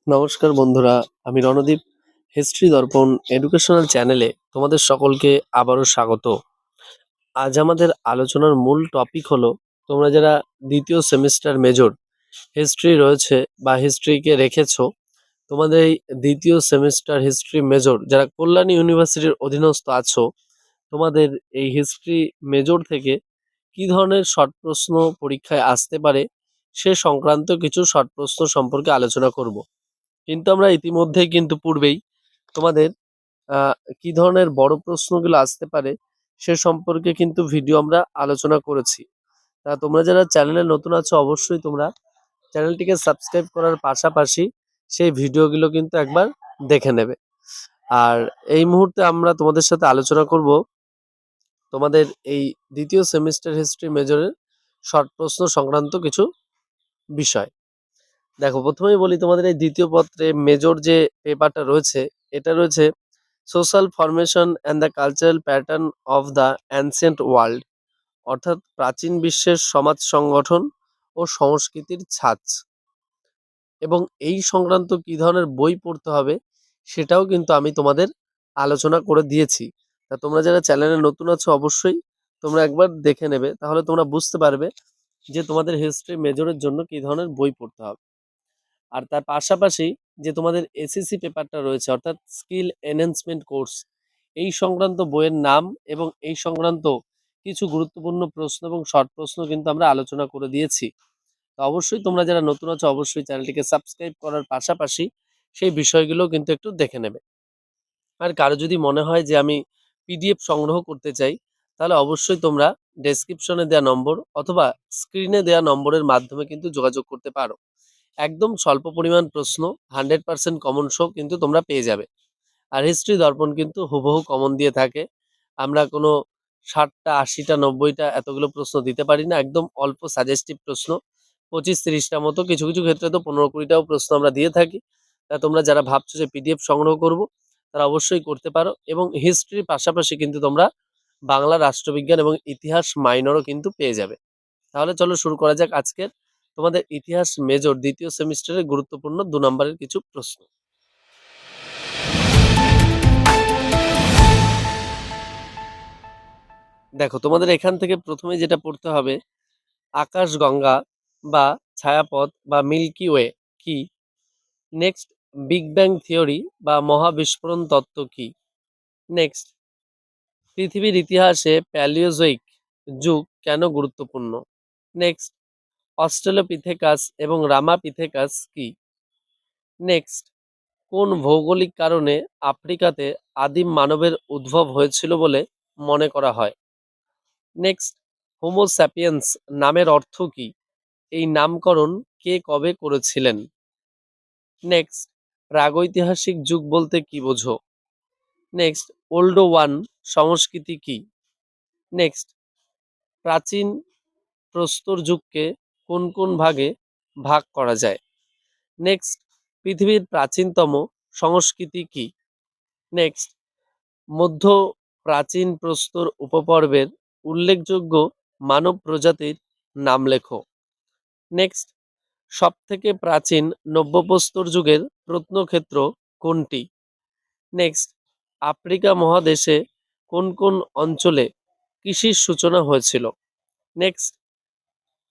নমস্কার বন্ধুরা, আমি রণদীপ। হিস্ট্রি দর্পণ এডুকেশনাল চ্যানেলে তোমাদের সকলকে আবারও স্বাগত। আজ আমাদের আলোচনার মূল টপিক হলো, তোমরা যারা দ্বিতীয় সেমিস্টার মেজর হিস্ট্রি রয়েছে বা হিস্ট্রিকে রেখেছো, তোমাদের এই দ্বিতীয় সেমিস্টার হিস্ট্রি মেজর যারা কল্যাণী ইউনিভার্সিটির অধীনস্থ আছো, তোমাদের এই হিস্ট্রি মেজর থেকে কি ধরনের শর্ট প্রশ্ন পরীক্ষায় আসতে পারে সে সংক্রান্ত কিছু শর্ট প্রশ্ন সম্পর্কে আলোচনা করব। কিন্তু আমরা ইতিমধ্যেই কিন্তু পূর্বেই তোমাদের কি ধরনের বড় প্রশ্নগুলো আসতে পারে সে সম্পর্কে কিন্তু ভিডিও আমরা আলোচনা করেছি। তা তোমরা যারা চ্যানেলে নতুন আছো, অবশ্যই তোমরা চ্যানেলটিকে সাবস্ক্রাইব করার পাশাপাশি সেই ভিডিওগুলো কিন্তু একবার দেখে নেবে। আর এই মুহূর্তে আমরা তোমাদের সাথে আলোচনা করব তোমাদের এই দ্বিতীয় সেমিস্টার হিস্ট্রি মেজরের শর্ট প্রশ্ন সংক্রান্ত কিছু বিষয়। দেখো, প্রথমেই বলি, তোমাদের এই দ্বিতীয় পত্রে মেজর যে পেপারটা রয়েছে, এটা রয়েছে social formation and the cultural pattern of the ancient world, অর্থাৎ প্রাচীন বিশ্বের সমাজ সংগঠন ও সংস্কৃতির ছাঁচ। এবং এই সংক্রান্ত কি ধরনের বই পড়তে হবে সেটাও কিন্তু আমি তোমাদের আলোচনা করে দিয়েছি। তা তোমরা যারা চ্যানেলে নতুন আছো, অবশ্যই তোমরা একবার দেখে নেবে, তাহলে তোমরা বুঝতে পারবে যে তোমাদের হিস্ট্রি মেজরের জন্য কি ধরনের বই পড়তে হবে। আর তার পাশাপাশি যে তোমাদের এসএসসি পেপারটা রয়েছে, অর্থাৎ স্কিল এনহ্যান্সমেন্ট কোর্স, এই সংক্রান্ত বইয়ের নাম এবং এই সংক্রান্ত কিছু গুরুত্বপূর্ণ প্রশ্ন এবং শর্ট প্রশ্ন কিন্তু আমরা আলোচনা করে দিয়েছি। তো অবশ্যই তোমরা যারা নতুন আছো, অবশ্যই চ্যানেলটিকে সাবস্ক্রাইব করার পাশাপাশি সেই বিষয়গুলো কিন্তু একটু দেখে নেবে। আর কারো যদি মনে হয় যে আমি পিডিএফ সংগ্রহ করতে চাই, তাহলে অবশ্যই তোমরা ডেসক্রিপশনে দেওয়া নম্বর অথবা স্ক্রিনে দেওয়া নম্বরের মাধ্যমে কিন্তু যোগাযোগ করতে পারো। একদম স্বল্প পরিমাণ প্রশ্ন, 100% কমন শো কিন্তু তোমরা পেয়ে যাবে। আর হিস্ট্রি দর্পণ কিন্তু হুবহু কমন দিয়ে থাকে। আমরা কোনো 60টা 80টা 90টা এতগুলো প্রশ্ন দিতে পারি না, একদম অল্প সাজেস্টিভ প্রশ্ন, 25-30টা মতো, কিছু কিছু ক্ষেত্রে তো 15-20টাও প্রশ্ন আমরা দিয়ে থাকি। তা তোমরা যারা ভাবছো যে পিডিএফ সংগ্রহ করব, তারা অবশ্যই করতে পারো। এবং হিস্ট্রির পাশাপাশি কিন্তু তোমরা বাংলা, রাষ্ট্রবিজ্ঞান এবং ইতিহাস মাইনরও কিন্তু পেয়ে যাবে। তাহলে চলো শুরু করা যাক আজকের তোমাদের ইতিহাস মেজর দ্বিতীয় সেমিস্টারের গুরুত্বপূর্ণ 2 নম্বরের কিছু প্রশ্ন। দেখো, তোমাদের এখান থেকে প্রথমে যেটা পড়তে হবে, আকাশগঙ্গা বা ছায়াপথ বা মিল্কি ওয়ে কি? নেক্সট, বিগ ব্যাং থিওরি বা মহাবিস্ফোরণ তত্ত্ব কি? নেক্সট, পৃথিবীর ইতিহাসে প্যালিওজোইক যুগ কেন গুরুত্বপূর্ণ? নেক্সট, অস্ট্রেলোপিথেকাস এবং রামাপিথেকাস কি? নেক্সট, কোন ভৌগোলিক কারণে আফ্রিকাতে আদিম মানবের উদ্ভব হয়েছিল বলে মনে করা হয়? নেক্সট, হোমো স্যাপিয়েন্স নামের অর্থ কি? এই নামকরণ কে কবে করেছিলেন? নেক্সট, প্রাগৈতিহাসিক যুগ বলতে কি বোঝো? নেক্সট, ওল্ডো ওয়ান সংস্কৃতি কি? নেক্সট, প্রাচীন প্রস্তর যুগকে কোন কোন ভাগে ভাগ করা যায়? নেক্সট, পৃথিবীর প্রাচীনতম সংস্কৃতি কি? নেক্সট, মধ্য প্রাচীন প্রস্তর উপপর্বের উল্লেখযোগ্য মানব প্রজাতির নাম লেখো। নেক্সট, সবথেকে প্রাচীন নব্যপ্রস্তর যুগের প্রত্নক্ষেত্র কোনটি? নেক্সট, আফ্রিকা মহাদেশে কোন কোন অঞ্চলে কৃষির সূচনা হয়েছিল? নেক্সট,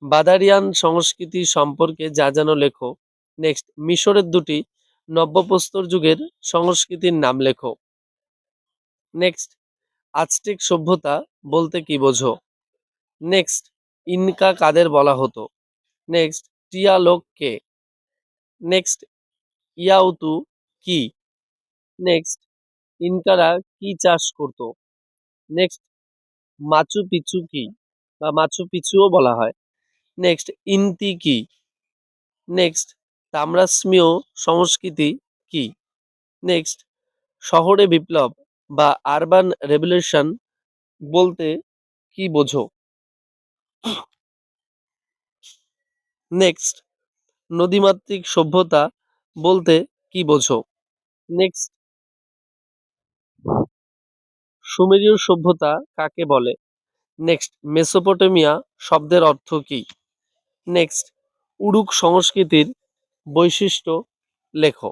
বাদারিয়ান সংস্কৃতি সম্পর্কে যা জানো লেখো। নেক্সট, মিশরের দুটি নব্যপ্রস্তর যুগের সংস্কৃতির নাম লেখো। নেক্সট, আজটেক সভ্যতা বলতে কি বোঝো? নেক্সট, ইনকা কাদের বলা হতো? নেক্সট, টিয়ালোক কে? নেক্সট, ইয়াউতু কি? নেক্সট, ইনকারা কি চাষ করত? নেক্সট, মাচু পিচু কি বা মাচু পিচুও বলা হয়? নেক্সট, ইন্তি কি? নেক্সট, তাম্রাস্মীয় সংস্কৃতি কি? নেক্সট, শহরে বিপ্লব বা আরবান রেভলিউশন বলতে কি বোঝো? নেক্সট, নদীমাতৃক সভ্যতা বলতে কি বোঝো? নেক্সট, সুমেরীয় সভ্যতা কাকে বলে? নেক্সট, মেসোপটেমিয়া শব্দের অর্থ কি? নেক্সট, উরুক সংস্কৃতির বৈশিষ্ট্য লেখো।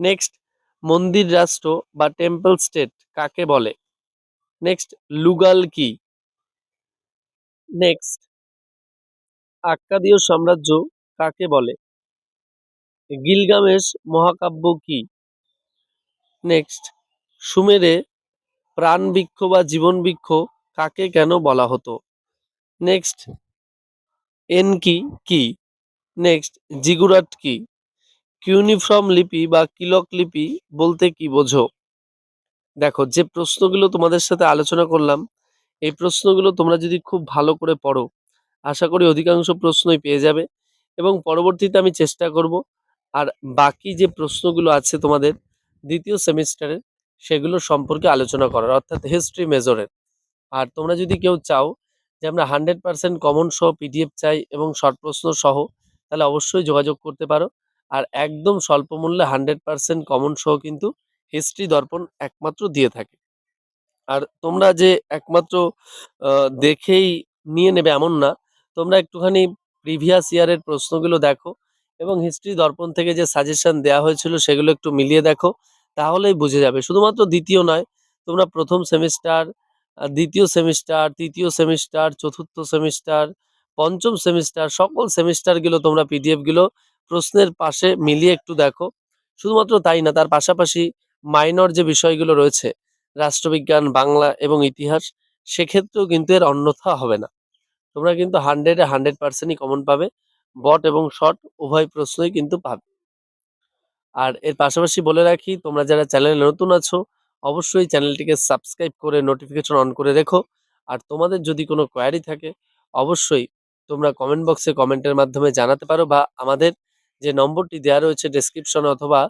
নেক্সট, মন্দির রাষ্ট্র বা টেম্পল স্টেট কাকে বলে? নেক্সট, লুগাল কি? নেক্সট, আক্কাদীয় সাম্রাজ্য কাকে বলে? গিলগামেশ মহাকাব্য কি? নেক্সট, সুমেরে প্রাণবৃক্ষ বা জীবনবৃক্ষ কাকে কেন বলা হতো? নেক্সট, এনকি কি? নেক্সট, জিগুরাট কি? কিউনিফর্ম লিপি বা কিলক লিপি বলতে কি বোঝো? দেখো, যে প্রশ্নগুলো তোমাদের সাথে আলোচনা করলাম, এই প্রশ্নগুলো তোমরা যদি খুব ভালো করে পড়ো, আশা করি অধিকাংশ প্রশ্নই পেয়ে যাবে। এবং পরবর্তীতে আমি চেষ্টা করব আর বাকি যে প্রশ্নগুলো আছে তোমাদের দ্বিতীয় সেমিস্টারের, সেগুলো সম্পর্কে আলোচনা করার, অর্থাৎ হিস্ট্রি মেজরের। আর তোমরা যদি কেউ চাও যে আমরা 100% কমন সহ পিডিএফ চাই এবং শর্ট প্রশ্ন সহ, তাহলে অবশ্যই যোগাযোগ করতে পারো। আর একদম স্বল্প মূল্যে 100% কমন সহ কিন্তু হিস্ট্রি দর্পণ একমাত্র দিয়ে থাকে। আর তোমরা যে একমাত্র দেখেই নিয়ে নেবে এমন না, তোমরা একটুখানি প্রিভিয়াস ইয়ারের প্রশ্নগুলো দেখো এবং হিস্ট্রি দর্পণ থেকে যে সাজেশন দেওয়া হয়েছিল সেগুলো একটু মিলিয়ে দেখো, তাহলেই বুঝে যাবে। শুধুমাত্র দ্বিতীয় নয়, তোমরা প্রথম সেমিস্টার, দ্বিতীয় সেমিস্টার, তৃতীয় সেমিস্টার, চতুর্থ সেমিস্টার, পঞ্চম সেমিস্টার, সকল সেমিস্টারগুলো তোমরা পিডিএফগুলো প্রশ্নের পাশে মিলিয়ে একটু দেখো। শুধুমাত্র তাই না, তার পাশাপাশি মাইনর যে বিষয়গুলো রয়েছে, রাষ্ট্রবিজ্ঞান, বাংলা এবং ইতিহাস, সেক্ষেত্রেও কিন্তু এর অন্যথা হবে না। তোমরা কিন্তু 100-এ 100%ই কমন পাবে। বট এবং শর্ট উভয় প্রশ্নই কিন্তু পাবে। আর এর পাশাপাশি বলে রাখি, তোমরা যারা চ্যানেলে নতুন আছো, অবশ্যই চ্যানেলটিকে সাবস্ক্রাইব করে নোটিফিকেশন অন করে রেখো। আর তোমাদের যদি কোনো কোয়ারি থাকে, অবশ্যই তোমরা কমেন্ট বক্সে কমেন্টের মাধ্যমে জানাতে পারো, বা আমাদের যে নম্বরটি দেওয়া রয়েছে ডেসক্রিপশনে অথবা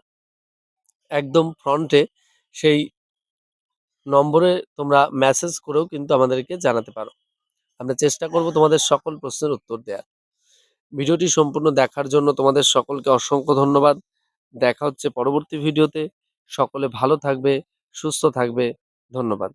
একদম ফ্রন্টে, সেই নম্বরে তোমরা মেসেজ করেও কিন্তু আমাদেরকে জানাতে পারো। আমরা চেষ্টা করব তোমাদের সকল প্রশ্নের উত্তর দেওয়ার। ভিডিওটি সম্পূর্ণ দেখার জন্য তোমাদের সকলকে অসংখ্য ধন্যবাদ। দেখা হচ্ছে পরবর্তী ভিডিওতে। সকলে ভালো থাকবে, সুস্থ থাকবে। ধন্যবাদ।